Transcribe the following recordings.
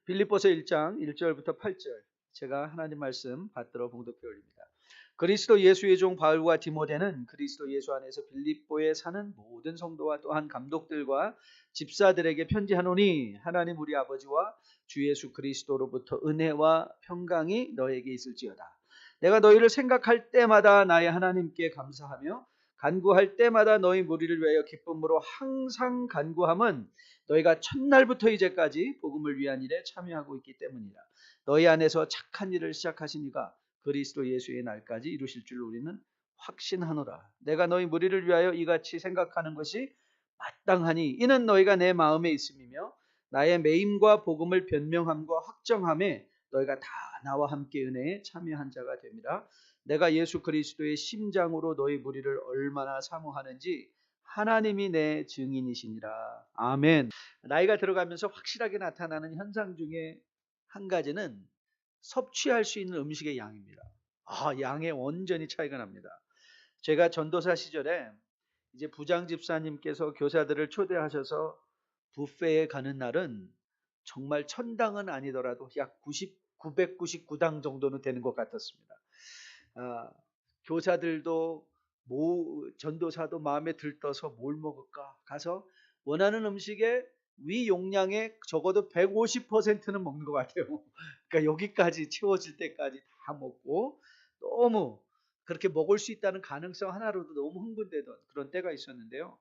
빌립보서 1장 1절부터 8절 제가 하나님 말씀 받들어 봉독해 올립니다. 그리스도 예수의 종 바울과 디모데는 그리스도 예수 안에서 빌립보에 사는 모든 성도와 또한 감독들과 집사들에게 편지하노니 하나님 우리 아버지와 주 예수 그리스도로부터 은혜와 평강이 너에게 있을지어다. 내가 너희를 생각할 때마다 나의 하나님께 감사하며 간구할 때마다 너희 무리를 위하여 기쁨으로 항상 간구함은 너희가 첫날부터 이제까지 복음을 위한 일에 참여하고 있기 때문이라. 너희 안에서 착한 일을 시작하신 이가 그리스도 예수의 날까지 이루실 줄 우리는 확신하노라. 내가 너희 무리를 위하여 이같이 생각하는 것이 마땅하니 이는 너희가 내 마음에 있음이며 나의 매임과 복음을 변명함과 확정함에 너희가 다 나와 함께 은혜에 참여한 자가 됨이라. 내가 예수 그리스도의 심장으로 너희 무리를 얼마나 사모하는지 하나님이 내 증인이시니라. 아멘. 나이가 들어가면서 확실하게 나타나는 현상 중에 한 가지는 섭취할 수 있는 음식의 양입니다. 양에 완전히 차이가 납니다. 제가 전도사 시절에 이제 부장 집사님께서 교사들을 초대하셔서 뷔페에 가는 날은 정말 1000당은 아니더라도 약 999당 정도는 되는 것 같았습니다. 교사들도 전도사도 마음에 들떠서 뭘 먹을까 가서 원하는 음식의 위 용량의 적어도 150%는 먹는 것 같아요. 그러니까 여기까지 채워질 때까지 다 먹고 너무 그렇게 먹을 수 있다는 가능성 하나로도 너무 흥분되던 그런 때가 있었는데요.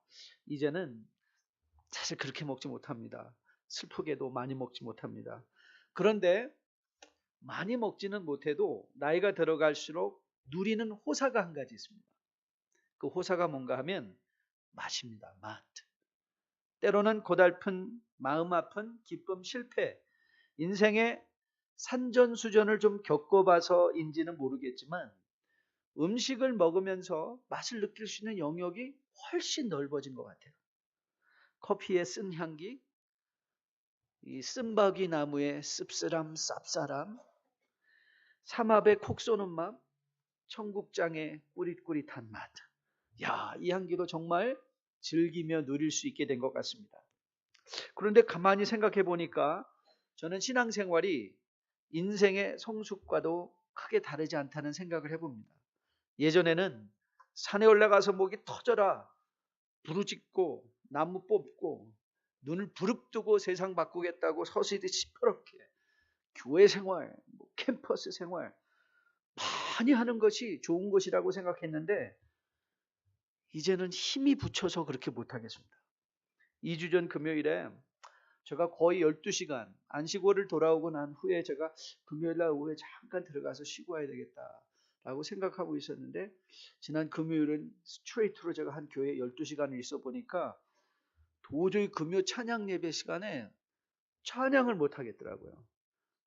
이제는 사실 그렇게 먹지 못합니다. 슬프게도 많이 먹지 못합니다. 그런데 많이 먹지는 못해도 나이가 들어갈수록 누리는 호사가 한 가지 있습니다. 그 호사가 뭔가 하면 맛입니다. 맛. 때로는 고달픈 마음 아픈 기쁨 실패 인생의 산전수전을 좀 겪어봐서인지는 모르겠지만 음식을 먹으면서 맛을 느낄 수 있는 영역이 훨씬 넓어진 것 같아요. 커피의 쓴 향기, 이 쓴바귀 나무의 씁쓸함 쌉싸람, 삼합의 콕 쏘는 맛, 청국장의 꾸릿꾸릿한 맛. 이 향기도 정말 즐기며 누릴 수 있게 된 것 같습니다. 그런데 가만히 생각해 보니까 저는 신앙생활이 인생의 성숙과도 크게 다르지 않다는 생각을 해봅니다. 예전에는 산에 올라가서 목이 터져라 부르짖고 나무 뽑고 눈을 부릅뜨고 세상 바꾸겠다고 서서히 시퍼렇게 교회 생활, 캠퍼스 생활 많이 하는 것이 좋은 것이라고 생각했는데 이제는 힘이 붙여서 그렇게 못하겠습니다. 2주 전 금요일에 제가 거의 12시간 안식월을 돌아오고 난 후에 제가 금요일날 오후에 잠깐 들어가서 쉬고 와야 되겠다라고 생각하고 있었는데 지난 금요일은 스트레이트로 제가 한 교회에 12시간을 있어 보니까 도저히 금요 찬양 예배 시간에 찬양을 못 하겠더라고요.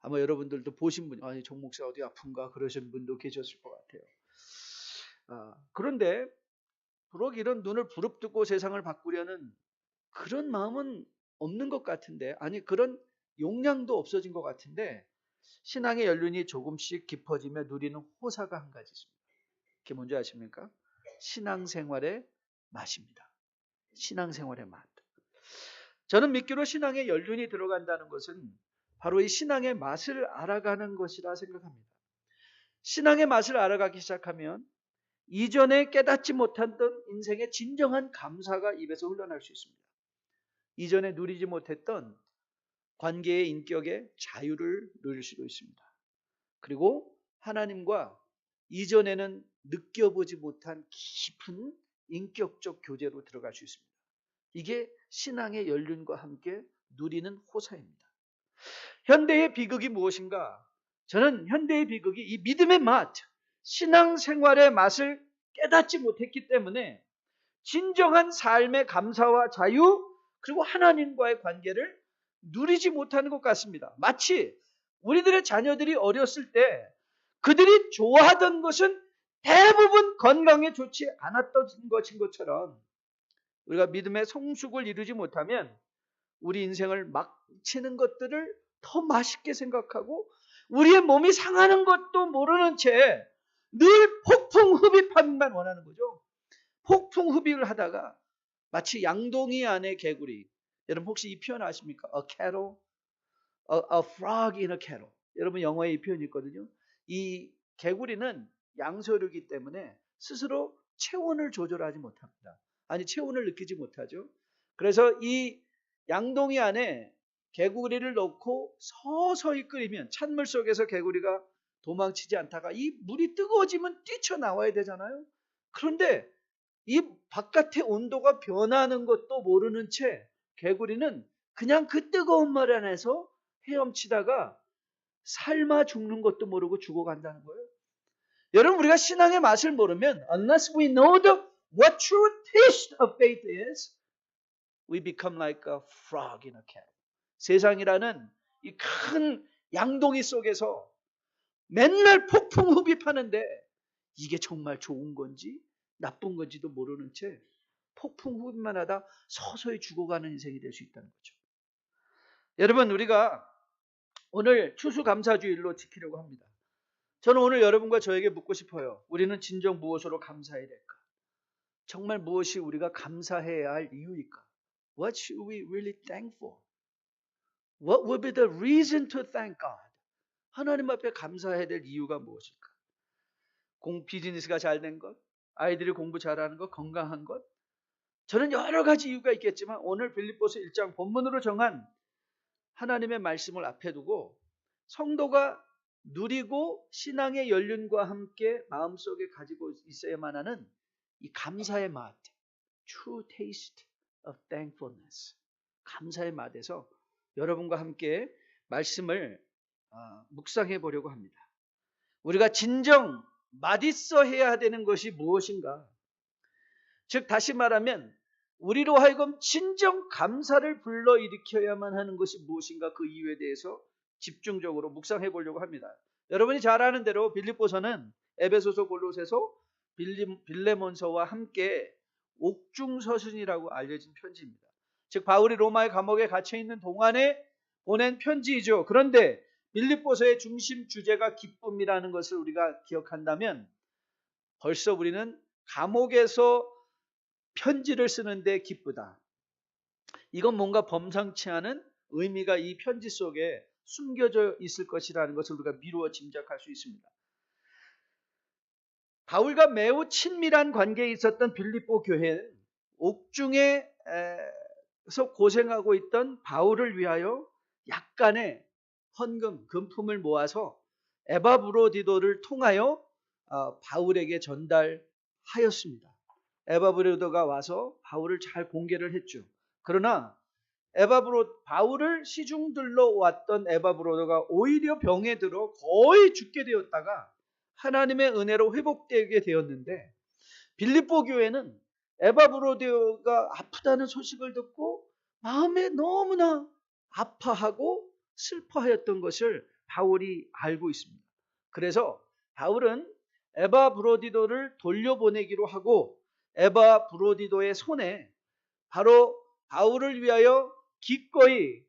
아마 여러분들도 보신 분, 정 목사 어디 아픈가 그러신 분도 계셨을 것 같아요. 그런데 부록 이런 눈을 부릅뜨고 세상을 바꾸려는 그런 마음은 없는 것 같은데, 그런 용량도 없어진 것 같은데 신앙의 연륜이 조금씩 깊어지며 누리는 호사가 한 가지 있습니다. 그게 뭔지 아십니까? 신앙생활의 맛입니다. 신앙생활의 맛. 저는 믿기로 신앙의 연륜이 들어간다는 것은 바로 이 신앙의 맛을 알아가는 것이라 생각합니다. 신앙의 맛을 알아가기 시작하면 이전에 깨닫지 못했던 인생의 진정한 감사가 입에서 흘러날 수 있습니다. 이전에 누리지 못했던 관계의 인격의 자유를 누릴 수도 있습니다. 그리고 하나님과 이전에는 느껴보지 못한 깊은 인격적 교제로 들어갈 수 있습니다. 이게 신앙의 연륜과 함께 누리는 호사입니다. 현대의 비극이 무엇인가? 저는 현대의 비극이 이 믿음의 맛, 신앙생활의 맛을 깨닫지 못했기 때문에 진정한 삶의 감사와 자유 그리고 하나님과의 관계를 누리지 못하는 것 같습니다. 마치 우리들의 자녀들이 어렸을 때 그들이 좋아하던 것은 대부분 건강에 좋지 않았던 것인 것처럼 우리가 믿음의 성숙을 이루지 못하면 우리 인생을 막치는 것들을 더 맛있게 생각하고 우리의 몸이 상하는 것도 모르는 채 늘 폭풍 흡입하기만 원하는 거죠. 폭풍 흡입을 하다가 마치 양동이 안에 개구리. 여러분 혹시 이 표현 아십니까? A cattle a frog in a kettle. 여러분 영어에 이 표현이 있거든요. 이 개구리는 양서류이기 때문에 스스로 체온을 조절하지 못합니다. 아니 체온을 느끼지 못하죠. 그래서 이 양동이 안에 개구리를 넣고 서서히 끓이면 찬물 속에서 개구리가 도망치지 않다가 이 물이 뜨거워지면 뛰쳐나와야 되잖아요. 그런데 이 바깥의 온도가 변하는 것도 모르는 채 개구리는 그냥 그 뜨거운 물 안에서 헤엄치다가 삶아 죽는 것도 모르고 죽어간다는 거예요. 여러분 우리가 신앙의 맛을 모르면 unless we know what true taste of faith is, we become like a frog in a kettle. 세상이라는 이 큰 양동이 속에서 맨날 폭풍 흡입하는데 이게 정말 좋은 건지 나쁜 건지도 모르는 채 폭풍 흡입만 하다 서서히 죽어가는 인생이 될 수 있다는 거죠. 여러분 우리가 오늘 추수감사주일로 지키려고 합니다. 저는 오늘 여러분과 저에게 묻고 싶어요. 우리는 진정 무엇으로 감사해야 될까? 정말 무엇이 우리가 감사해야 할 이유일까? What should we really thank for? What would be the reason to thank God? 하나님 앞에 감사해야 될 이유가 무엇일까? 비즈니스가 잘 된 것, 아이들이 공부 잘하는 것, 건강한 것. 저는 여러 가지 이유가 있겠지만 오늘 빌립보서 1장 본문으로 정한 하나님의 말씀을 앞에 두고 성도가 누리고 신앙의 연륜과 함께 마음속에 가지고 있어야만 하는 이 감사의 맛, true taste of thankfulness, 감사의 맛에서 여러분과 함께 말씀을 묵상해 보려고 합니다. 우리가 진정 맛있어 해야 되는 것이 무엇인가? 즉 다시 말하면 우리로 하여금 진정 감사를 불러일으켜야만 하는 것이 무엇인가, 그 이유에 대해서 집중적으로 묵상해 보려고 합니다. 여러분이 잘 아는 대로 빌립보서는 에베소서, 골로새서, 빌레몬서와 함께 옥중서신이라고 알려진 편지입니다. 즉 바울이 로마의 감옥에 갇혀 있는 동안에 보낸 편지이죠. 그런데 빌립보서의 중심 주제가 기쁨이라는 것을 우리가 기억한다면 벌써 우리는 감옥에서 편지를 쓰는데 기쁘다, 이건 뭔가 범상치 않은 의미가 이 편지 속에 숨겨져 있을 것이라는 것을 우리가 미루어 짐작할 수 있습니다. 바울과 매우 친밀한 관계에 있었던 빌립보 교회는 옥중에서 고생하고 있던 바울을 위하여 약간의 헌금, 금품을 모아서 에바브로디도를 통하여 바울에게 전달하였습니다. 에바브로디도가 와서 바울을 잘 공개를 했죠. 그러나 바울을 시중들러 왔던 에바브로도가 오히려 병에 들어 거의 죽게 되었다가 하나님의 은혜로 회복되게 되었는데, 빌립보 교회는 에바브로도가 아프다는 소식을 듣고 마음에 너무나 아파하고 슬퍼하였던 것을 바울이 알고 있습니다. 그래서 바울은 에바브로디도를 돌려보내기로 하고 에바브로디도의 손에 바로 바울을 위하여 기꺼이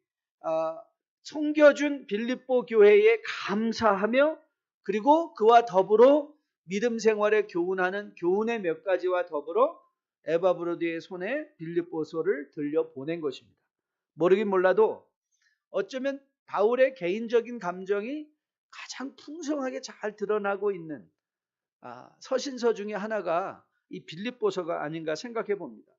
섬겨준 빌립보 교회에 감사하며, 그리고 그와 더불어 믿음 생활에 교훈하는 교훈의 몇 가지와 더불어 에바브로디의 손에 빌립보서를 들려보낸 것입니다. 모르긴 몰라도 어쩌면 바울의 개인적인 감정이 가장 풍성하게 잘 드러나고 있는 서신서 중에 하나가 이 빌립보서가 아닌가 생각해 봅니다.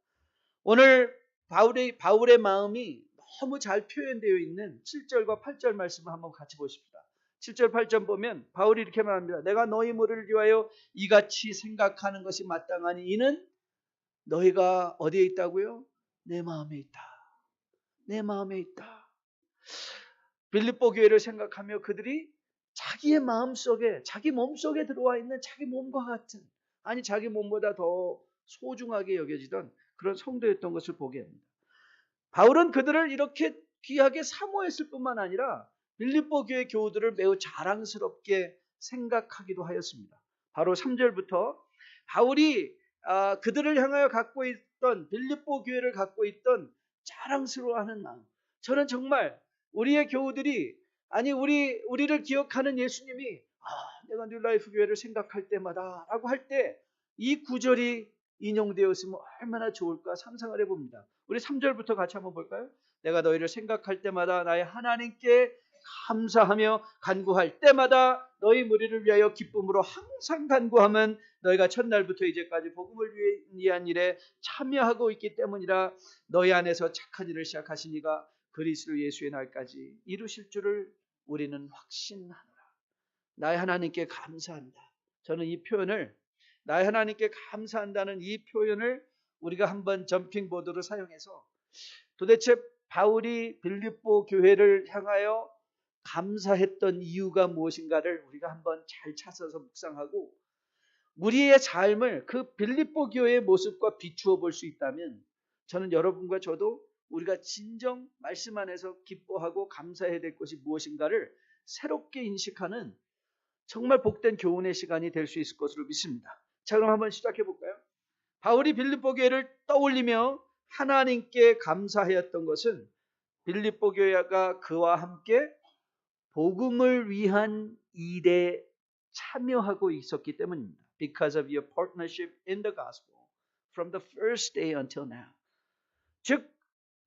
오늘 바울의 마음이 너무 잘 표현되어 있는 7절과 8절 말씀을 한번 같이 보십시다. 7절 8절 보면 바울이 이렇게 말합니다. 내가 너희 무리를 위하여 이같이 생각하는 것이 마땅하니 이는 너희가 어디에 있다고요? 내 마음에 있다. 내 마음에 있다. 빌립보 교회를 생각하며 그들이 자기의 마음속에, 자기 몸속에 들어와 있는 자기 몸과 같은, 아니 자기 몸보다 더 소중하게 여겨지던 그런 성도였던 것을 보게 합니다. 바울은 그들을 이렇게 귀하게 사모했을 뿐만 아니라 빌립보 교회 교우들을 매우 자랑스럽게 생각하기도 하였습니다. 바로 3절부터 바울이 그들을 향하여 갖고 있던, 빌립보 교회를 갖고 있던 자랑스러워하는 마음. 저는 정말 우리의 교우들이, 아니 우리를 기억하는 예수님이 내가 뉴라이프 교회를 생각할 때마다 라고 할 때 이 구절이 인용되었으면 얼마나 좋을까 상상을 해봅니다. 우리 3절부터 같이 한번 볼까요? 내가 너희를 생각할 때마다 나의 하나님께 감사하며 간구할 때마다 너희 무리를 위하여 기쁨으로 항상 간구하면 너희가 첫날부터 이제까지 복음을 위한 일에 참여하고 있기 때문이라. 너희 안에서 착한 일을 시작하신 이가 그리스도 예수의 날까지 이루실 줄을 우리는 확신하노라. 나의 하나님께 감사한다. 저는 이 표현을, 나의 하나님께 감사한다는 이 표현을 우리가 한번 점핑보드로 사용해서 도대체 바울이 빌립보 교회를 향하여 감사했던 이유가 무엇인가를 우리가 한번 잘 찾아서 묵상하고 우리의 삶을 그 빌립보 교회의 모습과 비추어 볼 수 있다면 저는 여러분과 저도 우리가 진정 말씀 안에서 기뻐하고 감사해야 될 것이 무엇인가를 새롭게 인식하는 정말 복된 교훈의 시간이 될 수 있을 것으로 믿습니다. 자, 그럼 한번 시작해 볼까요? 바울이 빌립보 교회를 떠올리며 하나님께 감사하였던 것은 빌립보 교회가 그와 함께 복음을 위한 일에 참여하고 있었기 때문입니다. Because of your partnership in the gospel from the first day until now. 즉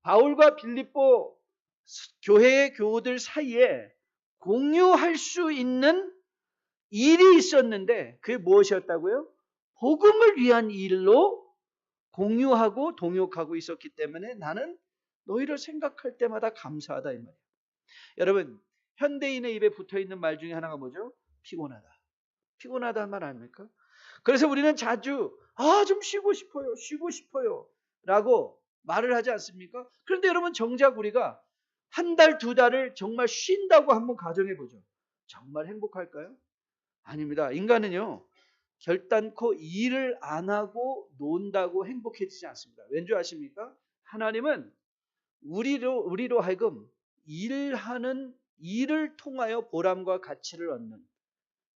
바울과 빌립보 교회의 교우들 사이에 공유할 수 있는 일이 있었는데 그게 무엇이었다고요? 복음을 위한 일로 공유하고 동역하고 있었기 때문에 나는 너희를 생각할 때마다 감사하다 이 말이에요. 여러분, 현대인의 입에 붙어있는 말 중에 하나가 뭐죠? 피곤하다. 피곤하다는 말 아닙니까? 그래서 우리는 자주 좀 쉬고 싶어요 라고 말을 하지 않습니까? 그런데 여러분, 정작 우리가 한 달, 두 달을 정말 쉰다고 한번 가정해 보죠. 정말 행복할까요? 아닙니다. 인간은요, 결단코 일을 안 하고 논다고 행복해지지 않습니다. 왠지 아십니까? 하나님은 우리로 하여금 일을 통하여 보람과 가치를 얻는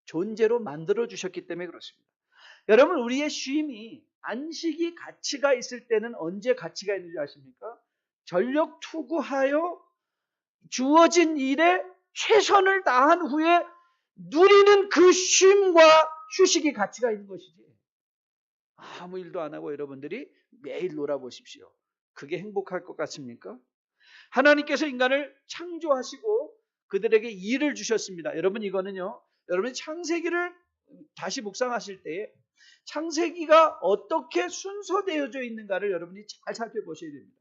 존재로 만들어 주셨기 때문에 그렇습니다. 여러분, 우리의 쉼이, 안식이 가치가 있을 때는 언제 가치가 있는지 아십니까? 전력 투구하여 주어진 일에 최선을 다한 후에 누리는 그 쉼과 휴식이 가치가 있는 것이지. 아무 일도 안 하고 여러분들이 매일 놀아보십시오. 그게 행복할 것 같습니까? 하나님께서 인간을 창조하시고 그들에게 일을 주셨습니다. 여러분, 이거는요, 여러분이 창세기를 다시 묵상하실 때에 창세기가 어떻게 순서되어져 있는가를 여러분이 잘 살펴보셔야 됩니다.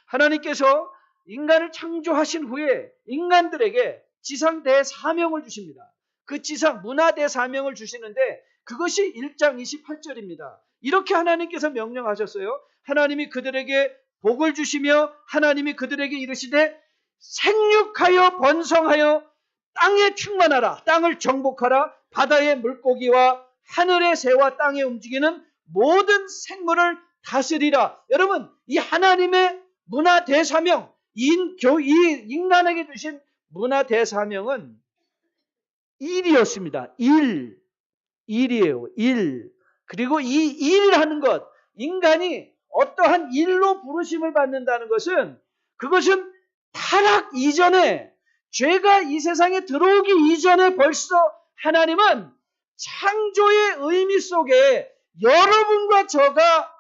하나님께서 인간을 창조하신 후에 인간들에게 지상 대사명을 주십니다. 그 지상 문화 대사명을 주시는데 그것이 1장 28절입니다. 이렇게 하나님께서 명령하셨어요. 하나님이 그들에게 복을 주시며 하나님이 그들에게 이르시되 생육하여 번성하여 땅에 충만하라. 땅을 정복하라. 바다의 물고기와 하늘의 새와 땅에 움직이는 모든 생물을 다스리라. 여러분, 이 하나님의 문화 대사명, 이 인간에게 주신 문화 대사명은 일이었습니다. 일이에요. 일. 그리고 이 일하는 것, 인간이 어떠한 일로 부르심을 받는다는 것은 그것은 타락 이전에, 죄가 이 세상에 들어오기 이전에 벌써 하나님은 창조의 의미 속에 여러분과 저가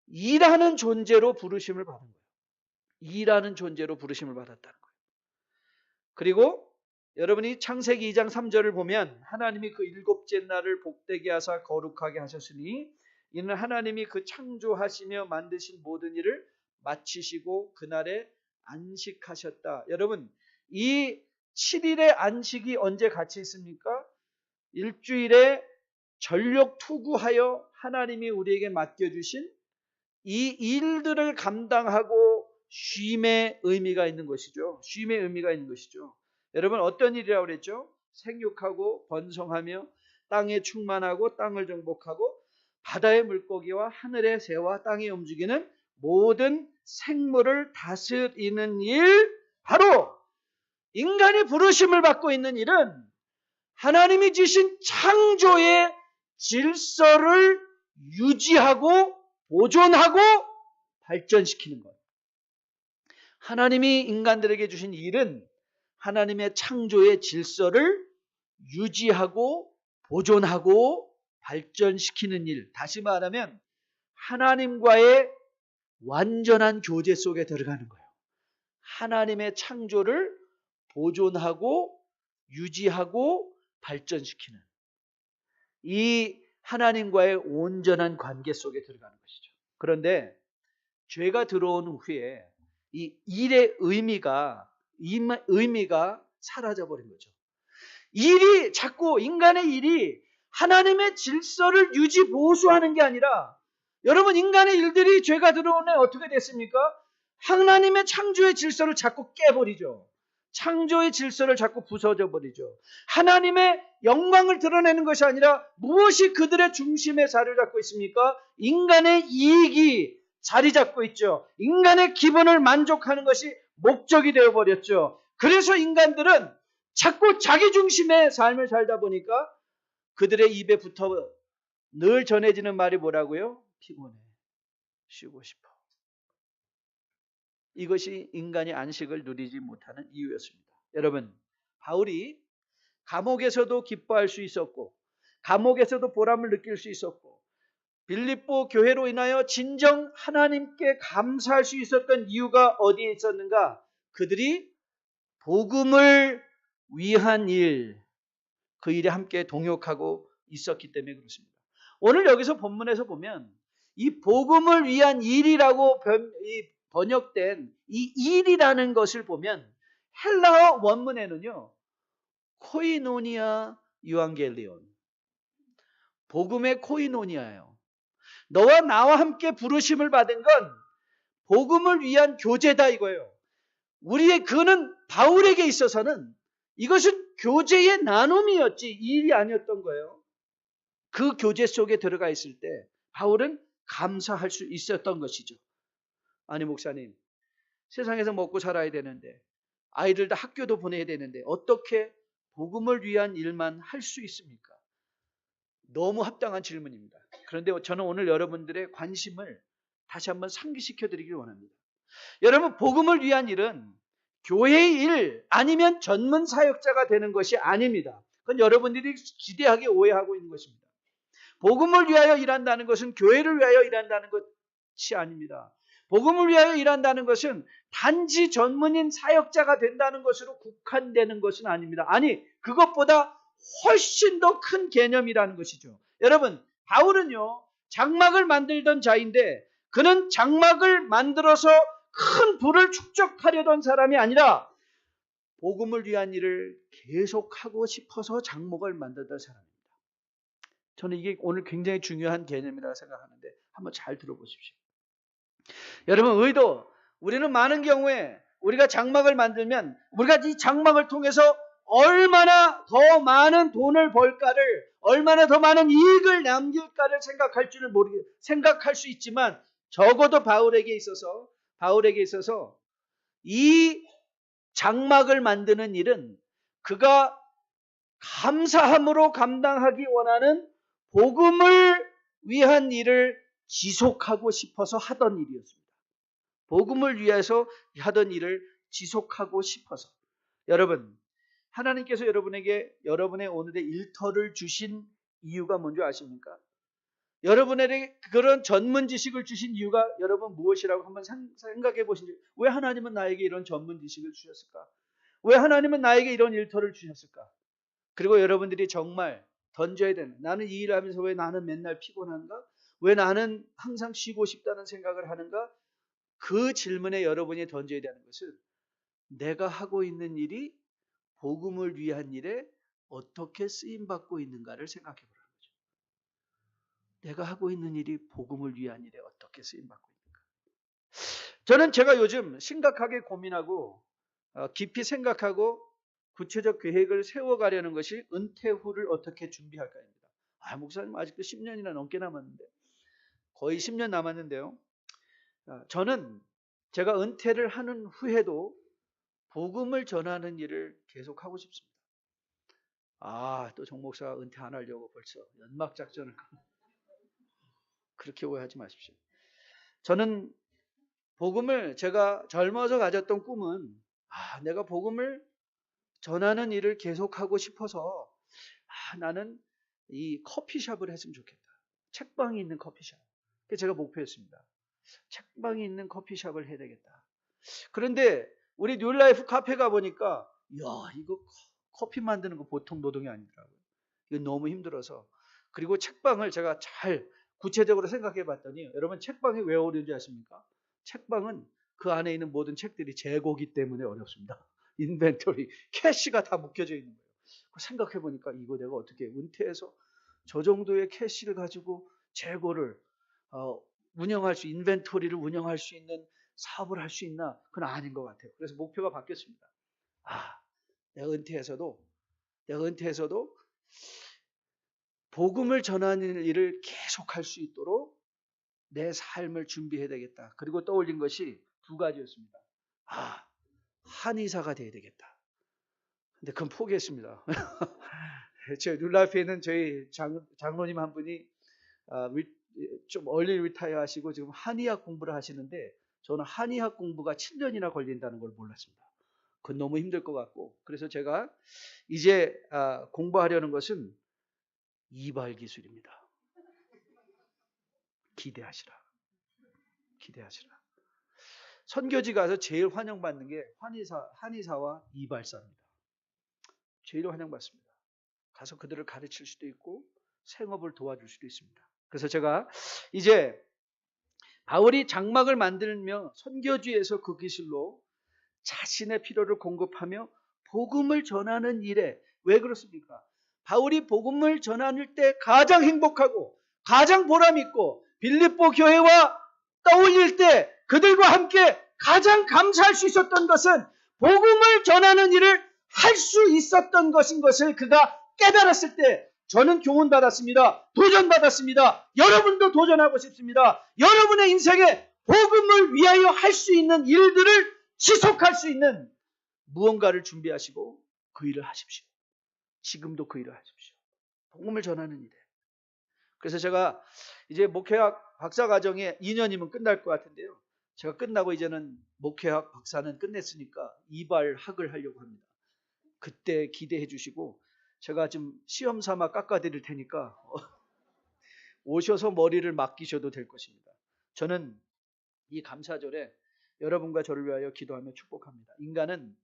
일하는 존재로 부르심을 받은 거예요. 일하는 존재로 부르심을 받았다는 거예요. 그리고 여러분이 창세기 2장 3절을 보면 하나님이 그 일곱째 날을 복되게 하사 거룩하게 하셨으니 이는 하나님이 그 창조하시며 만드신 모든 일을 마치시고 그날에 안식하셨다. 여러분, 이 7일의 안식이 언제 같이 있습니까? 일주일에 전력 투구하여 하나님이 우리에게 맡겨주신 이 일들을 감당하고 쉼의 의미가 있는 것이죠. 쉼의 의미가 있는 것이죠. 여러분, 어떤 일이라고 그랬죠? 생육하고 번성하며 땅에 충만하고 땅을 정복하고 바다의 물고기와 하늘의 새와 땅에 움직이는 모든 생물을 다스리는 일, 바로 인간이 부르심을 받고 있는 일은 하나님이 주신 창조의 질서를 유지하고 보존하고 발전시키는 것. 하나님이 인간들에게 주신 일은 하나님의 창조의 질서를 유지하고 보존하고 발전시키는 일. 다시 말하면 하나님과의 완전한 교제 속에 들어가는 거예요. 하나님의 창조를 보존하고 유지하고 발전시키는 이 하나님과의 온전한 관계 속에 들어가는 것이죠. 그런데 죄가 들어온 후에 이 일의 의미가 사라져 버린 거죠. 일이 자꾸 인간의 일이 하나님의 질서를 유지 보수하는 게 아니라, 여러분, 인간의 일들이 죄가 들어오네 어떻게 됐습니까? 하나님의 창조의 질서를 자꾸 깨버리죠. 창조의 질서를 자꾸 부서져 버리죠. 하나님의 영광을 드러내는 것이 아니라 무엇이 그들의 중심에 자리를 잡고 있습니까? 인간의 이익이 자리 잡고 있죠. 인간의 기분을 만족하는 것이 목적이 되어버렸죠. 그래서 인간들은 자꾸 자기 중심의 삶을 살다 보니까 그들의 입에 붙어 늘 전해지는 말이 뭐라고요? 피곤해, 쉬고 싶어. 이것이 인간이 안식을 누리지 못하는 이유였습니다. 여러분, 바울이 감옥에서도 기뻐할 수 있었고 감옥에서도 보람을 느낄 수 있었고 빌립보 교회로 인하여 진정 하나님께 감사할 수 있었던 이유가 어디에 있었는가? 그들이 복음을 위한 일, 그 일에 함께 동역하고 있었기 때문에 그렇습니다. 오늘 여기서 본문에서 보면 이 복음을 위한 일이라고 번역된 이 일이라는 것을 보면 헬라어 원문에는요, 코이노니아 유앙겔리온, 복음의 코이노니아예요. 너와 나와 함께 부르심을 받은 건 복음을 위한 교제다 이거예요. 그는 바울에게 있어서는 이것은 교제의 나눔이었지 일이 아니었던 거예요. 그 교제 속에 들어가 있을 때 바울은 감사할 수 있었던 것이죠. 아니 목사님, 세상에서 먹고 살아야 되는데 아이들 다 학교도 보내야 되는데 어떻게 복음을 위한 일만 할 수 있습니까? 너무 합당한 질문입니다. 그런데 저는 오늘 여러분들의 관심을 다시 한번 상기시켜 드리길 원합니다. 여러분, 복음을 위한 일은 교회의 일 아니면 전문 사역자가 되는 것이 아닙니다. 그건 여러분들이 기대하게 오해하고 있는 것입니다. 복음을 위하여 일한다는 것은 교회를 위하여 일한다는 것이 아닙니다. 복음을 위하여 일한다는 것은 단지 전문인 사역자가 된다는 것으로 국한되는 것은 아닙니다. 아니, 그것보다 훨씬 더 큰 개념이라는 것이죠. 여러분, 바울은요, 장막을 만들던 자인데 그는 장막을 만들어서 큰 부를 축적하려던 사람이 아니라 복음을 위한 일을 계속하고 싶어서 장막을 만들던 사람입니다. 저는 이게 오늘 굉장히 중요한 개념이라고 생각하는데 한번 잘 들어보십시오. 여러분, 우리는 많은 경우에 우리가 장막을 만들면 우리가 이 장막을 통해서 얼마나 더 많은 돈을 벌까를, 얼마나 더 많은 이익을 남길까를 생각할 수 있지만, 적어도 바울에게 있어서 이 장막을 만드는 일은 그가 감사함으로 감당하기 원하는 복음을 위한 일을 지속하고 싶어서 하던 일이었습니다. 복음을 위해서 하던 일을 지속하고 싶어서. 여러분, 하나님께서 여러분에게 여러분의 오늘의 일터를 주신 이유가 뭔지 아십니까? 여러분에게 그런 전문 지식을 주신 이유가 여러분 무엇이라고 한번 생각해 보신지. 왜 하나님은 나에게 이런 전문 지식을 주셨을까? 왜 하나님은 나에게 이런 일터를 주셨을까? 그리고 여러분들이 정말 던져야 되는, 나는 이 일을 하면서 왜 나는 맨날 피곤한가? 왜 나는 항상 쉬고 싶다는 생각을 하는가? 그 질문에 여러분이 던져야 되는 것은 내가 하고 있는 일이 복음을 위한 일에 어떻게 쓰임받고 있는가를 생각해 보라는 거죠. 내가 하고 있는 일이 복음을 위한 일에 어떻게 쓰임받고 있는가. 저는 제가 요즘 심각하게 고민하고 깊이 생각하고 구체적 계획을 세워가려는 것이 은퇴 후를 어떻게 준비할까입니다. 목사님 아직도 10년이나 넘게 남았는데, 거의 10년 남았는데요. 저는 제가 은퇴를 하는 후에도 복음을 전하는 일을 계속하고 싶습니다. 또 정 목사가 은퇴 안 하려고 벌써 연막 작전을. 그렇게 오해하지 마십시오. 저는 제가 젊어서 가졌던 꿈은 내가 복음을 전하는 일을 계속하고 싶어서 나는 이 커피숍을 했으면 좋겠다. 책방이 있는 커피숍. 그게 제가 목표였습니다. 책방이 있는 커피숍을 해야 되겠다. 그런데 우리 뉴라이프 카페 가보니까 야, 이거 커피 만드는 거 보통 노동이 아니더라고요. 이거 너무 힘들어서. 그리고 책방을 제가 잘 구체적으로 생각해 봤더니 여러분 책방이 왜 어려운지 아십니까? 책방은 그 안에 있는 모든 책들이 재고기 때문에 어렵습니다. 인벤토리, 캐시가 다 묶여져 있는 거예요. 생각해 보니까 이거 내가 어떻게 은퇴해서 저 정도의 캐시를 가지고 재고를 운영할 수, 인벤토리를 운영할 수 있는 사업을 할 수 있나? 그건 아닌 것 같아요. 그래서 목표가 바뀌었습니다. 내가 은퇴해서도 복음을 전하는 일을 계속할 수 있도록 내 삶을 준비해야 되겠다. 그리고 떠올린 것이 두 가지였습니다. 한의사가 돼야 되겠다. 근데 그건 포기했습니다. 저 룰라프에 있는 저희 장로님 한 분이 좀 얼리 리타이어 하시고 지금 한의학 공부를 하시는데 저는 한의학 공부가 7년이나 걸린다는 걸 몰랐습니다. 그건 너무 힘들 것 같고 그래서 제가 이제 공부하려는 것은 이발 기술입니다. 기대하시라. 선교지 가서 제일 환영받는 게 한의사와 이발사입니다. 제일 환영받습니다. 가서 그들을 가르칠 수도 있고 생업을 도와줄 수도 있습니다. 그래서 제가 이제 바울이 장막을 만들며 선교지에서 그 기술로 자신의 필요를 공급하며 복음을 전하는 일에 왜 그렇습니까? 바울이 복음을 전하는 때 가장 행복하고 가장 보람있고 빌립보 교회와 떠올릴 때 그들과 함께 가장 감사할 수 있었던 것은 복음을 전하는 일을 할 수 있었던 것인 것을 그가 깨달았을 때 저는 교훈받았습니다. 도전받았습니다. 여러분도 도전하고 싶습니다. 여러분의 인생에 복음을 위하여 할 수 있는 일들을 지속할 수 있는 무언가를 준비하시고 그 일을 하십시오. 지금도 그 일을 하십시오. 복음을 전하는 일에. 그래서 제가 이제 목회학 박사과정에 2년이면 끝날 것 같은데요. 제가 끝나고 이제는 목회학 박사는 끝냈으니까 이발학을 하려고 합니다. 그때 기대해 주시고 제가 좀 시험 삼아 깎아드릴 테니까 오셔서 머리를 맡기셔도 될 것입니다. 저는 이 감사절에 여러분과 저를 위하여 기도하며 축복합니다. 인간은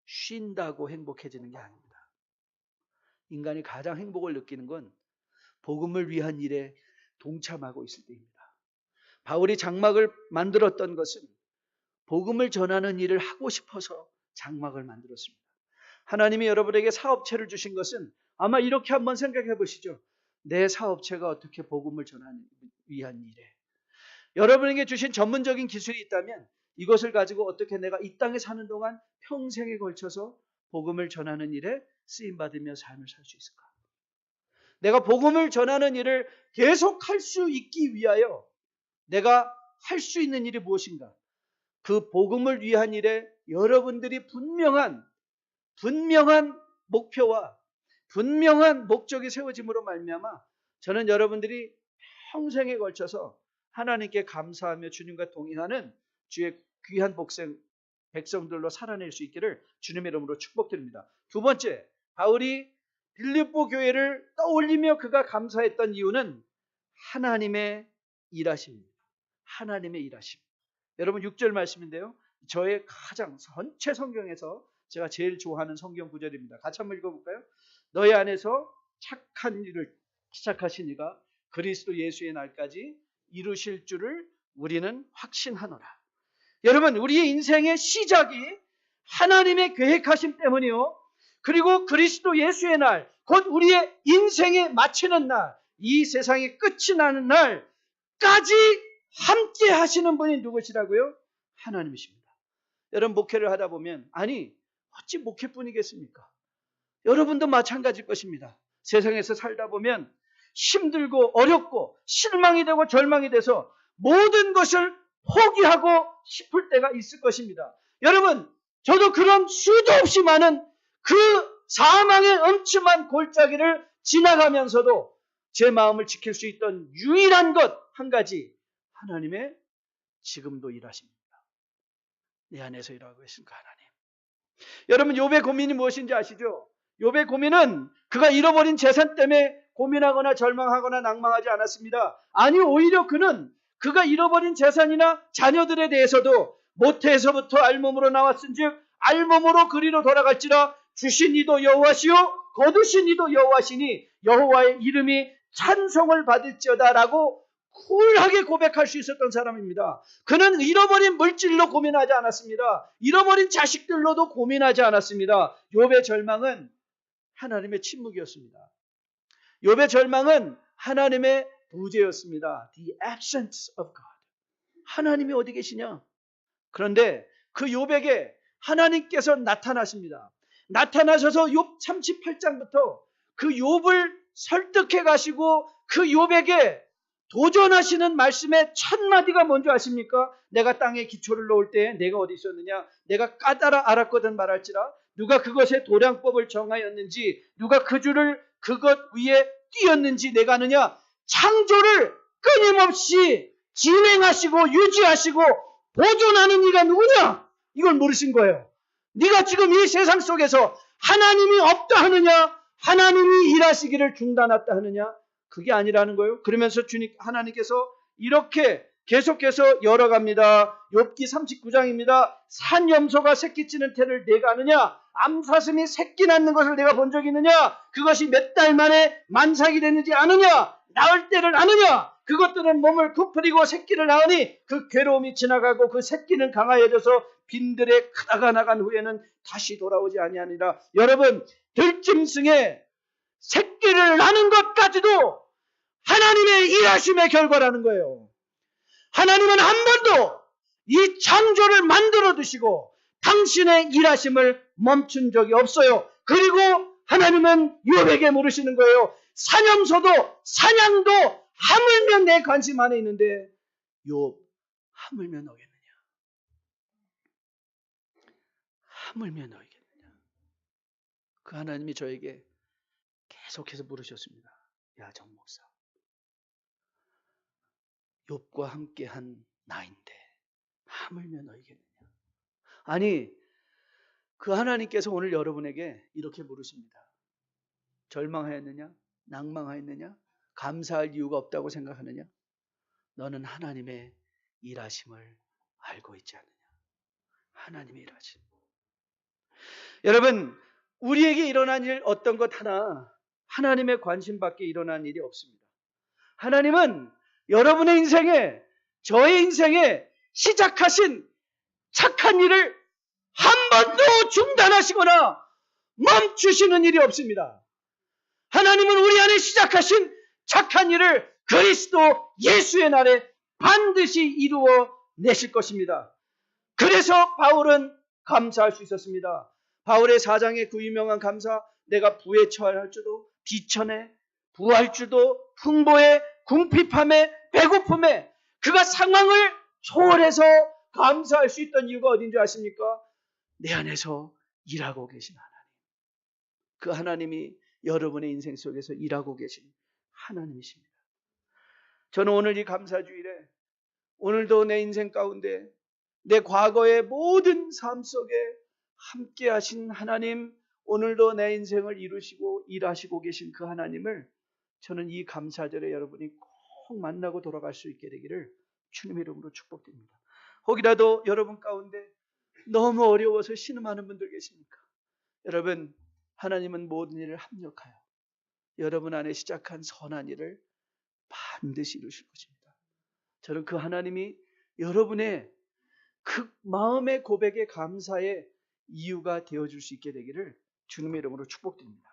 쉰다고 행복해지는 게 아닙니다. 인간이 가장 행복을 느끼는 건 복음을 위한 일에 동참하고 있을 때입니다. 바울이 장막을 만들었던 것은 복음을 전하는 일을 하고 싶어서 장막을 만들었습니다. 하나님이 여러분에게 사업체를 주신 것은 아마 이렇게 한번 생각해 보시죠. 내 사업체가 어떻게 복음을 전하는 위한 일에. 여러분에게 주신 전문적인 기술이 있다면 이것을 가지고 어떻게 내가 이 땅에 사는 동안 평생에 걸쳐서 복음을 전하는 일에 쓰임받으며 삶을 살 수 있을까? 내가 복음을 전하는 일을 계속 할 수 있기 위하여 내가 할 수 있는 일이 무엇인가? 그 복음을 위한 일에 여러분들이 분명한 목표와 분명한 목적이 세워짐으로 말미암아 저는 여러분들이 평생에 걸쳐서 하나님께 감사하며 주님과 동행하는 주의 귀한 백성들로 살아낼 수 있기를 주님의 이름으로 축복드립니다. 두 번째, 바울이 빌립보 교회를 떠올리며 그가 감사했던 이유는 하나님의 일하심입니다. 하나님의 일하심. 여러분 6절 말씀인데요. 저의 가장 전체 성경에서 제가 제일 좋아하는 성경 구절입니다. 같이 한번 읽어볼까요? 너희 안에서 착한 일을 시작하신 이가 그리스도 예수의 날까지 이루실 줄을 우리는 확신하노라. 여러분 우리의 인생의 시작이 하나님의 계획하심 때문이요. 그리고 그리스도 예수의 날, 곧 우리의 인생에 마치는 날, 이 세상의 끝이 나는 날까지 함께 하시는 분이 누구시라고요? 하나님이십니다. 여러분 목회를 하다 보면 아니 어찌 목회뿐이겠습니까? 여러분도 마찬가지일 것입니다. 세상에서 살다 보면 힘들고 어렵고 실망이 되고 절망이 돼서 모든 것을 포기하고 싶을 때가 있을 것입니다. 여러분 저도 그런 수도 없이 많은 그 사망의 엄침한 골짜기를 지나가면서도 제 마음을 지킬 수 있던 유일한 것 한 가지, 하나님의 지금도 일하십니다. 내 안에서 일하고 계십니까 하나님. 여러분 욥의 고민이 무엇인지 아시죠? 욥의 고민은 그가 잃어버린 재산 때문에 고민하거나 절망하거나 낭망하지 않았습니다. 아니 오히려 그는 그가 잃어버린 재산이나 자녀들에 대해서도 모태에서부터 알몸으로 나왔은즉 알몸으로 그리로 돌아갈지라 주신 이도 여호와시요 거두신 이도 여호와시니 여호와의 이름이 찬송을 받을지어다라고 쿨하게 고백할 수 있었던 사람입니다. 그는 잃어버린 물질로 고민하지 않았습니다. 잃어버린 자식들로도 고민하지 않았습니다. 욥의 절망은 하나님의 침묵이었습니다. 욥의 절망은 하나님의 부재였습니다. The absence of God. 하나님이 어디 계시냐? 그런데 그 욥에게 하나님께서 나타나십니다. 나타나셔서 욥 38장부터 그 욥을 설득해 가시고 그 욥에게 도전하시는 말씀의 첫 마디가 뭔지 아십니까? 내가 땅에 기초를 놓을 때 내가 어디 있었느냐? 내가 까다라 알았거든 말할지라. 누가 그것의 도량법을 정하였는지, 누가 그 줄을 그것 위에 띄었는지 내가 아느냐? 창조를 끊임없이 진행하시고 유지하시고 보존하는 이가 누구냐? 이걸 물으신 거예요. 네가 지금 이 세상 속에서 하나님이 없다 하느냐? 하나님이 일하시기를 중단했다 하느냐? 그게 아니라는 거예요. 그러면서 하나님께서 이렇게 계속해서 열어갑니다. 욥기 39장입니다. 산염소가 새끼치는 태를 내가 아느냐? 암사슴이 새끼 낳는 것을 내가 본 적이 있느냐? 그것이 몇 달 만에 만삭이 되는지 아느냐? 낳을 때를 아느냐? 그것들은 몸을 부풀리고 새끼를 낳으니 그 괴로움이 지나가고 그 새끼는 강하여져서 빈들에 크다가 나간 후에는 다시 돌아오지 아니하니라. 여러분, 들짐승에 새끼를 낳는 것까지도 하나님의 일하심의 결과라는 거예요. 하나님은 한 번도 이 창조를 만들어 두시고 당신의 일하심을 멈춘 적이 없어요. 그리고 하나님은 욥에게 물으시는 거예요. 사냥소도 사냥도 하물며 내 관심 안에 있는데 욥 하물며 너겠느냐? 하물며 너겠느냐? 그 하나님이 저에게 계속해서 물으셨습니다. 야, 정 목사, 욥과 함께한 나인데 하물며 너희겠느냐? 아니, 그 하나님께서 오늘 여러분에게 이렇게 물으십니다. 절망하였느냐? 낭망하였느냐? 감사할 이유가 없다고 생각하느냐? 너는 하나님의 일하심을 알고 있지 않느냐? 하나님의 일하심. 여러분, 우리에게 일어난 일 어떤 것 하나 하나님의 관심 밖에 일어난 일이 없습니다. 하나님은 여러분의 인생에, 저의 인생에 시작하신 착한 일을 한 번도 중단하시거나 멈추시는 일이 없습니다. 하나님은 우리 안에 시작하신 착한 일을 그리스도 예수의 날에 반드시 이루어 내실 것입니다. 그래서 바울은 감사할 수 있었습니다. 바울의 4장의 그 유명한 감사, 내가 부에 처할 줄도, 비천에, 부할 줄도, 풍보에, 궁핍함에, 배고픔에, 그가 상황을 초월해서 감사할 수 있던 이유가 어딘지 아십니까? 내 안에서 일하고 계신 하나님. 그 하나님이 여러분의 인생 속에서 일하고 계신 하나님이십니다. 저는 오늘 이 감사주일에 오늘도 내 인생 가운데 내 과거의 모든 삶 속에 함께 하신 하나님, 오늘도 내 인생을 이루시고 일하시고 계신 그 하나님을 저는 이 감사절에 여러분이 꼭 만나고 돌아갈 수 있게 되기를 주님의 이름으로 축복드립니다. 혹이라도 여러분 가운데 너무 어려워서 신음하는 분들 계십니까? 여러분, 하나님은 모든 일을 합력하여 여러분 안에 시작한 선한 일을 반드시 이루실 것입니다. 저는 그 하나님이 여러분의 그 마음의 고백의 감사의 이유가 되어줄 수 있게 되기를 주님의 이름으로 축복드립니다.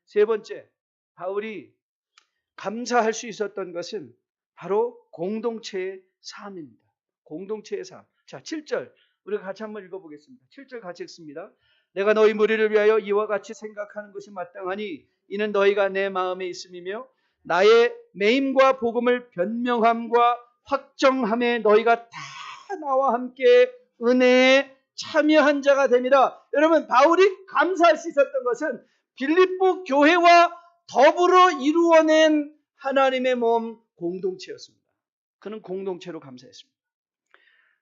세 번째, 바울이 감사할 수 있었던 것은 바로 공동체의 삶입니다. 공동체의 삶. 자, 7절 우리가 같이 한번 읽어보겠습니다. 7절 같이 읽습니다. 내가 너희 무리를 위하여 이와 같이 생각하는 것이 마땅하니 이는 너희가 내 마음에 있음이며 나의 매임과 복음을 변명함과 확정함에 너희가 다 나와 함께 은혜에 참여한 자가 됩니다. 여러분, 바울이 감사할 수 있었던 것은 빌립보 교회와 더불어 이루어낸 하나님의 몸 공동체였습니다. 그는 공동체로 감사했습니다.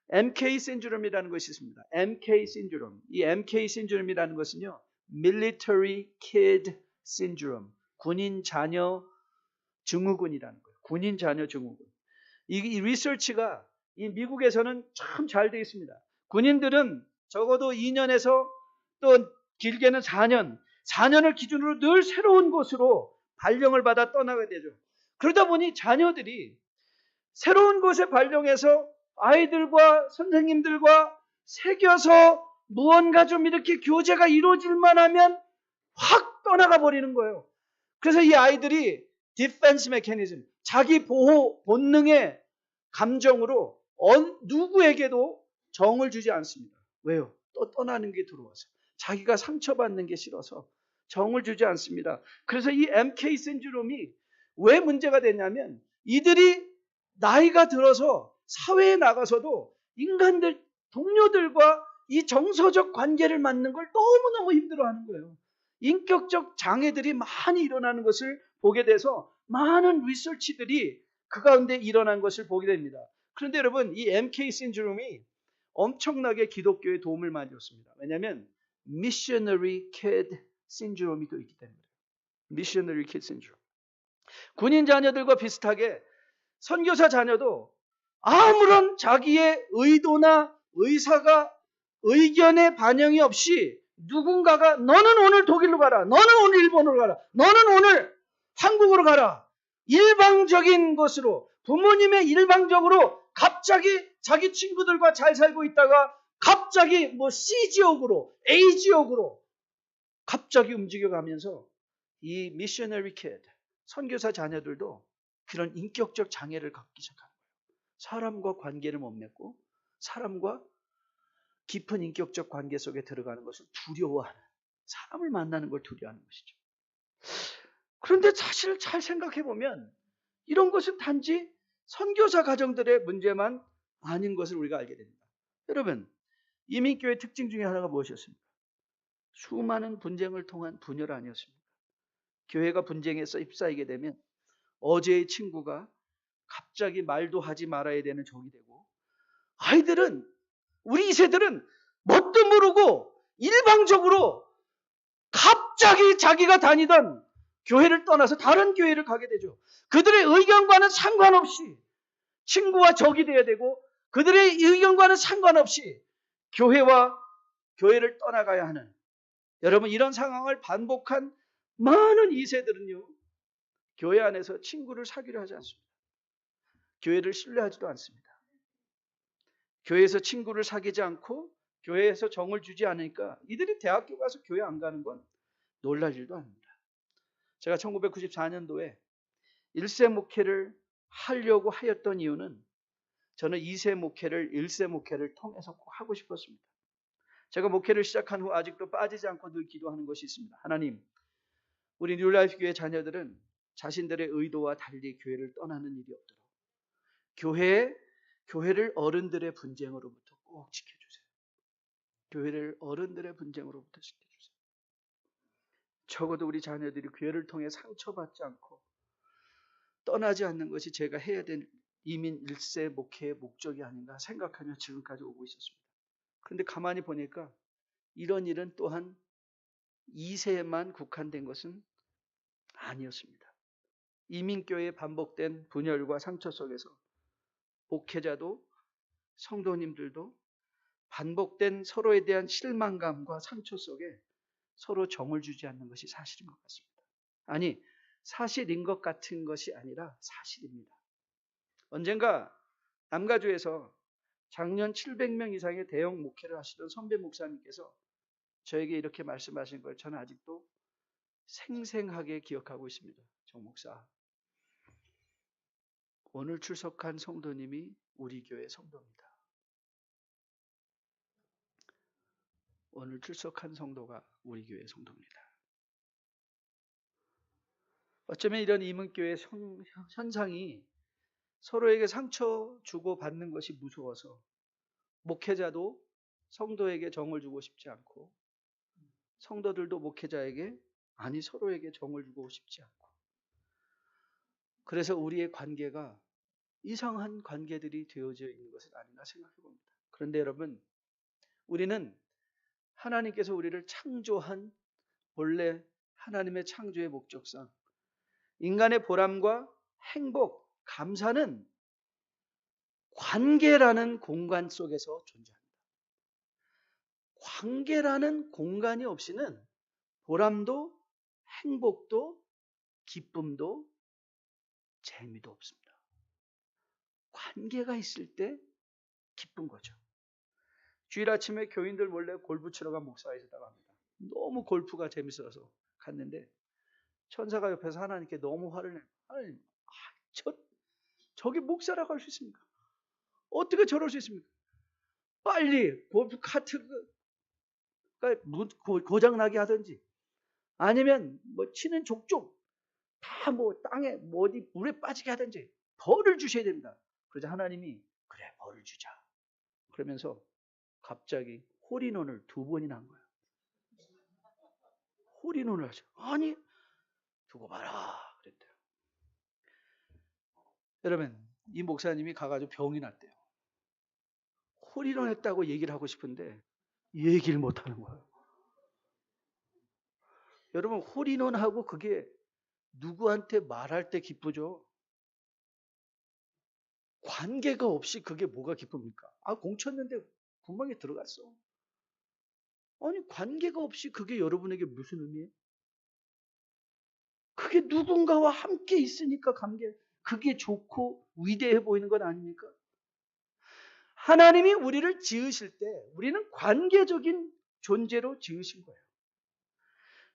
MK 신드롬이라는 것이 있습니다. MK 신드롬. 이 MK 신드롬이라는 것은요, Military Kid Syndrome, 군인 자녀 증후군이라는 거예요. 군인 자녀 증후군. 이 리서치가 이 미국에서는 참 잘 되어 있습니다. 군인들은 적어도 2년에서 또 길게는 4년, 4년을 기준으로 늘 새로운 곳으로 발령을 받아 떠나게 되죠. 그러다 보니 자녀들이 새로운 곳에 발령해서 아이들과 선생님들과 새겨서 무언가 좀 이렇게 교제가 이루어질만 하면 확 떠나가 버리는 거예요. 그래서 이 아이들이 디펜스 메커니즘, 자기 보호 본능의 감정으로 누구에게도 정을 주지 않습니다. 왜요? 또 떠나는 게 들어와서. 자기가 상처받는 게 싫어서 정을 주지 않습니다. 그래서 이 MK 신드롬이 왜 문제가 되냐면 이들이 나이가 들어서 사회에 나가서도 인간들, 동료들과 이 정서적 관계를 맺는 걸 너무너무 힘들어하는 거예요. 인격적 장애들이 많이 일어나는 것을 보게 돼서 많은 리서치들이 그 가운데 일어난 것을 보게 됩니다. 그런데 여러분, 이 MK 신드롬이 엄청나게 기독교에 도움을 많이 줬습니다. 왜냐하면 미셔너리 키드 신드롬이 또 있기 때문에. 미셔너리 키드 신드롬. 군인 자녀들과 비슷하게 선교사 자녀도 아무런 자기의 의도나 의견의 반영이 없이 누군가가 너는 오늘 독일로 가라, 너는 오늘 일본으로 가라, 너는 오늘 한국으로 가라, 일방적인 것으로, 부모님의 일방적으로 갑자기 자기 친구들과 잘 살고 있다가 갑자기 뭐 C지역으로 A지역으로 갑자기 움직여가면서 이 미셔너리 키드, 선교사 자녀들도 그런 인격적 장애를 갖기 시작하는 거예요. 사람과 관계를 못 맺고 사람과 깊은 인격적 관계 속에 들어가는 것을 두려워하는, 사람을 만나는 걸 두려워하는 것이죠. 그런데 사실 잘 생각해 보면 이런 것은 단지 선교사 가정들의 문제만 아닌 것을 우리가 알게 됩니다. 여러분, 이민교회 특징 중에 하나가 무엇이었습니까? 수많은 분쟁을 통한 분열 아니었습니까? 교회가 분쟁에서 휩싸이게 되면 어제의 친구가 갑자기 말도 하지 말아야 되는 적이 되고, 아이들은, 우리 2세들은 뭣도 모르고 일방적으로 갑자기 자기가 다니던 교회를 떠나서 다른 교회를 가게 되죠. 그들의 의견과는 상관없이 친구와 적이 되어야 되고, 그들의 의견과는 상관없이 교회를 떠나가야 하는, 여러분, 이런 상황을 반복한 많은 2세들은요 교회 안에서 친구를 사귀려 하지 않습니다. 교회를 신뢰하지도 않습니다. 교회에서 친구를 사귀지 않고 교회에서 정을 주지 않으니까 이들이 대학교 가서 교회 안 가는 건 놀랄 일도 아닙니다. 제가 1994년도에 1세 목회를 하려고 하였던 이유는 저는 2세 목회를 1세 목회를 통해서 꼭 하고 싶었습니다. 제가 목회를 시작한 후 아직도 빠지지 않고 늘 기도하는 것이 있습니다. 하나님, 우리 뉴라이프 교회 자녀들은 자신들의 의도와 달리 교회를 떠나는 일이 없도록 교회를 어른들의 분쟁으로부터 꼭 지켜주세요. 교회를 어른들의 분쟁으로부터 지켜주세요. 적어도 우리 자녀들이 교회를 통해 상처받지 않고 떠나지 않는 것이 제가 해야 될 이민 1세 목회의 목적이 아닌가 생각하며 지금까지 오고 있었습니다. 그런데 가만히 보니까 이런 일은 또한 2세에만 국한된 것은 아니었습니다. 이민교회의 반복된 분열과 상처 속에서 목회자도 성도님들도 반복된 서로에 대한 실망감과 상처 속에 서로 정을 주지 않는 것이 사실인 것 같습니다. 아니, 사실인 것 같은 것이 아니라 사실입니다. 언젠가 남가주에서 작년 700명 이상의 대형 목회를 하시던 선배 목사님께서 저에게 이렇게 말씀하신 걸 저는 아직도 생생하게 기억하고 있습니다. 정 목사, 오늘 출석한 성도님이 우리 교회 성도입니다. 오늘 출석한 성도가 우리 교회 성도입니다. 어쩌면 이런 이민교회 현상이 서로에게 상처 주고 받는 것이 무서워서 목회자도 성도에게 정을 주고 싶지 않고 성도들도 목회자에게, 아니 서로에게 정을 주고 싶지 않고, 그래서 우리의 관계가 이상한 관계들이 되어져 있는 것은 아닌가 생각해 봅니다. 그런데 여러분, 우리는 하나님께서 우리를 창조한 본래 하나님의 창조의 목적상 인간의 보람과 행복, 감사는 관계라는 공간 속에서 존재합니다. 관계라는 공간이 없이는 보람도 행복도 기쁨도 재미도 없습니다. 관계가 있을 때 기쁜 거죠. 주일 아침에 교인들 몰래 골프 치러 간 목사가 있었다고 합니다. 너무 골프가 재밌어서 갔는데 천사가 옆에서 하나님께 너무 화를 내요. 하나님, 저기 목사라고 할 수 있습니까? 어떻게 저럴 수 있습니까? 빨리 골프 카트가 고장나게 하든지 아니면 뭐 치는 족족 다 뭐 땅에 뭐 어디 물에 빠지게 하든지 벌을 주셔야 됩니다. 그러자 하나님이 그래 벌을 주자. 그러면서 갑자기 홀인원을 2번이나 한 거예요. 홀인원을 하죠. 아니 두고 봐라 그랬대요. 여러분 이 목사님이 가가지고 병이 났대요. 홀인원 했다고 얘기를 하고 싶은데 얘기를 못하는 거예요. 여러분 홀인원하고 그게 누구한테 말할 때 기쁘죠? 관계가 없이 그게 뭐가 기쁩니까? 아, 공 쳤는데 구멍에 들어갔어. 아니, 관계가 없이 그게 여러분에게 무슨 의미예요? 그게 누군가와 함께 있으니까 그게 좋고 위대해 보이는 것 아닙니까? 하나님이 우리를 지으실 때 우리는 관계적인 존재로 지으신 거예요.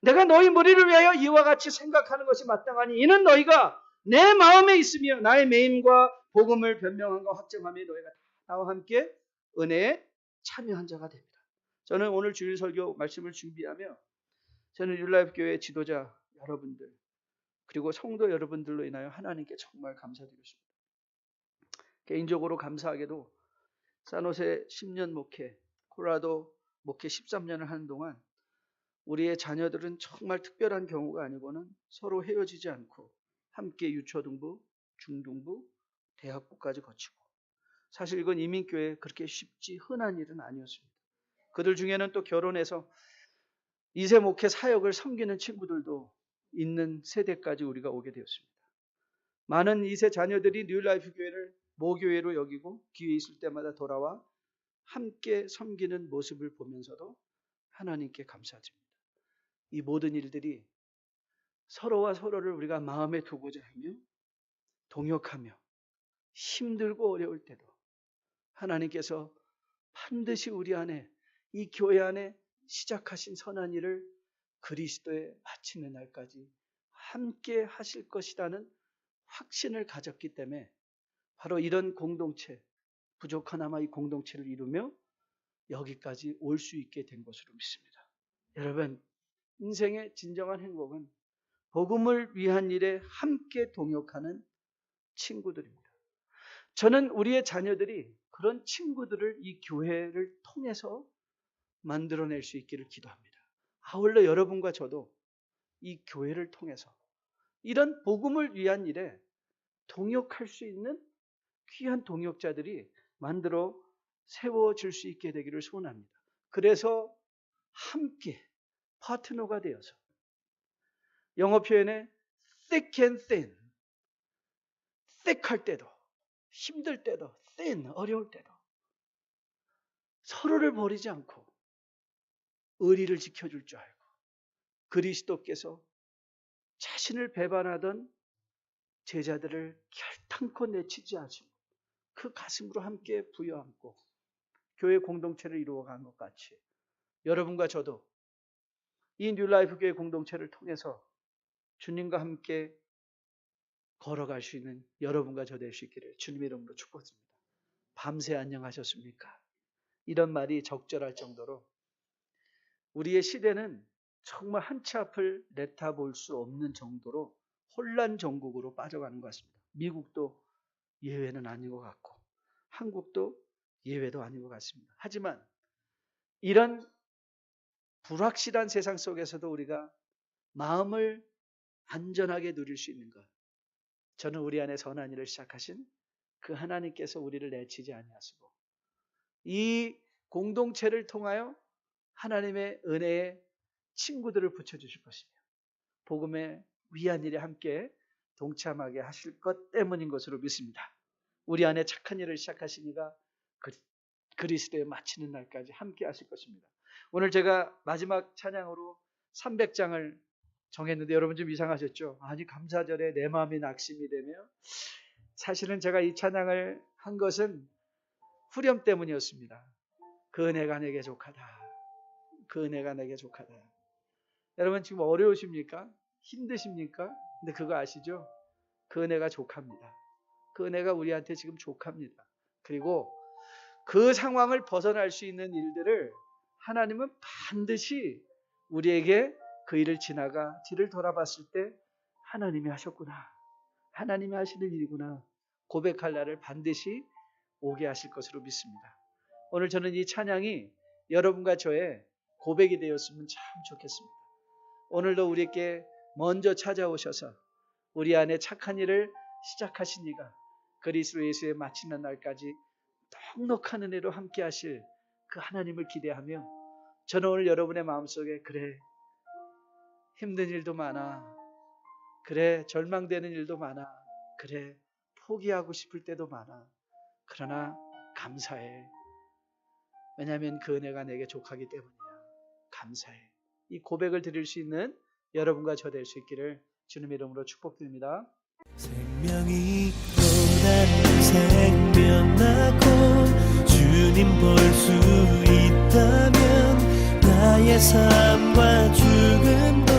내가 너희 머리를 위하여 이와 같이 생각하는 것이 마땅하니 이는 너희가 내 마음에 있으며 나의 매임과 복음을 변명함과 확증하며 너희가 나와 함께 은혜에 참여한 자가 됩니다. 저는 오늘 주일 설교 말씀을 준비하며 저는 뉴라이프 교회 지도자 여러분들 그리고 성도 여러분들로 인하여 하나님께 정말 감사드리고 싶습니다. 개인적으로 감사하게도 산호세 10년 목회, 콜로라도 목회 13년을 하는 동안 우리의 자녀들은 정말 특별한 경우가 아니고는 서로 헤어지지 않고 함께 유초등부, 중등부, 대학부까지 거치고 사실 이건 이민교회에 그렇게 쉽지 흔한 일은 아니었습니다. 그들 중에는 또 결혼해서 2세 목회 사역을 섬기는 친구들도 있는 세대까지 우리가 오게 되었습니다. 많은 2세 자녀들이 뉴라이프 교회를 모교회로 여기고 기회 있을 때마다 돌아와 함께 섬기는 모습을 보면서도 하나님께 감사드립니다. 이 모든 일들이 서로와 서로를 우리가 마음에 두고자 하며 동역하며 힘들고 어려울 때도 하나님께서 반드시 우리 안에 이 교회 안에 시작하신 선한 일을 그리스도에 마치는 날까지 함께 하실 것이라는 확신을 가졌기 때문에 바로 이런 공동체, 부족하나마 이 공동체를 이루며 여기까지 올 수 있게 된 것으로 믿습니다. 여러분, 인생의 진정한 행복은 복음을 위한 일에 함께 동역하는 친구들입니다. 저는 우리의 자녀들이 그런 친구들을 이 교회를 통해서 만들어낼 수 있기를 기도합니다. 아울러 여러분과 저도 이 교회를 통해서 이런 복음을 위한 일에 동역할 수 있는 귀한 동역자들이 만들어 세워질 수 있게 되기를 소원합니다. 그래서 함께 파트너가 되어서 영어 표현에 thick and thin, thick 할 때도 힘들 때도 thin 어려울 때도 서로를 버리지 않고 의리를 지켜줄 줄 알고 그리스도께서 자신을 배반하던 제자들을 결탄코 내치지 않으시고 그 가슴으로 함께 부여안고 교회 공동체를 이루어간 것 같이 여러분과 저도 이 뉴라이프 교회 공동체를 통해서 주님과 함께 걸어갈 수 있는 여러분과 저 될 수 있기를 주님의 이름으로 축복드립니다. 밤새 안녕하셨습니까? 이런 말이 적절할 정도로 우리의 시대는 정말 한 치 앞을 내다볼 수 없는 정도로 혼란 정국으로 빠져가는 것 같습니다. 미국도 예외는 아닌 것 같고 한국도 예외도 아닌 것 같습니다. 하지만 이런 불확실한 세상 속에서도 우리가 마음을 안전하게 누릴 수 있는 것, 저는 우리 안에 선한 일을 시작하신 그 하나님께서 우리를 내치지 아니하시고 이 공동체를 통하여 하나님의 은혜의 친구들을 붙여주실 것이며 복음의 위한 일에 함께 동참하게 하실 것 때문인 것으로 믿습니다. 우리 안에 착한 일을 시작하시니가 그리스도에 마치는 날까지 함께 하실 것입니다. 오늘 제가 마지막 찬양으로 300장을 정했는데 여러분 좀 이상하셨죠? 아니 감사절에 내 마음이 낙심이 되며 사실은 제가 이 찬양을 한 것은 후렴 때문이었습니다. 그 은혜가 내게 족하다. 그 은혜가 내게 족하다. 여러분 지금 어려우십니까? 힘드십니까? 근데 그거 아시죠? 그 은혜가 족합니다. 그 은혜가 우리한테 지금 족합니다. 그리고 그 상황을 벗어날 수 있는 일들을 하나님은 반드시 우리에게 그 일을 지나가 뒤를 돌아봤을 때 하나님이 하셨구나. 하나님이 하시는 일이구나. 고백할 날을 반드시 오게 하실 것으로 믿습니다. 오늘 저는 이 찬양이 여러분과 저의 고백이 되었으면 참 좋겠습니다. 오늘도 우리에게 먼저 찾아오셔서 우리 안에 착한 일을 시작하신 이가 그리스도 예수의 마치는 날까지 넉넉한 은혜로 함께 하실 그 하나님을 기대하며 저는 오늘 여러분의 마음속에 그래 힘든 일도 많아, 그래 절망되는 일도 많아, 그래 포기하고 싶을 때도 많아, 그러나 감사해. 왜냐하면 그 은혜가 내게 족하기 때문이야. 감사해. 이 고백을 드릴 수 있는 여러분과 저 될 수 있기를 주님의 이름으로 축복드립니다. 생명이 또다른 생명나고 주님 볼 수 있다면 나의 삶과 죽음도